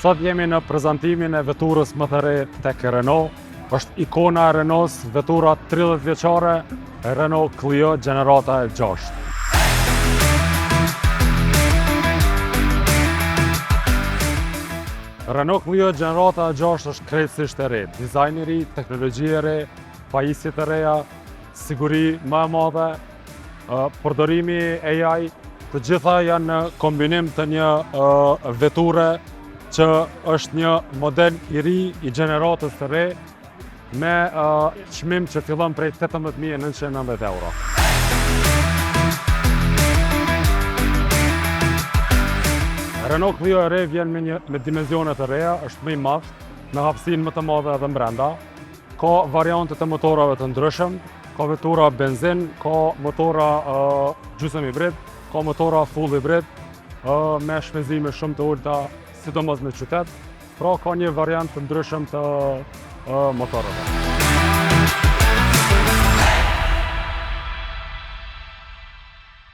Sot jemi në prezantimin e veturës më të re tek Renault. Është ikona e Renault's, vetura 30 vjeçare, Renault Clio gjenerata e 6. Renault Clio gjenerata e 6 është krejtësisht e re, dizajn i ri, teknologji e re, pajisje të reja, siguri më e madhe, përdorimi AI, të gjitha janë në kombinim të një veture që është një model i ri i gjeneratës të re me çmim që fillon prej 18.990 euro. Renault Clio e re vjen me dimensione të reja, është më i madh, me hapësinë më të madhe edhe brenda. Ka variante të motorave të ndryshëm, ka vetura benzin, ka motora gjysmë hibrid, ka motora full hibrid, me shpenzime shumë të ulta, sidomos në qytet, pra ka një variant të ndryshëm të motorave.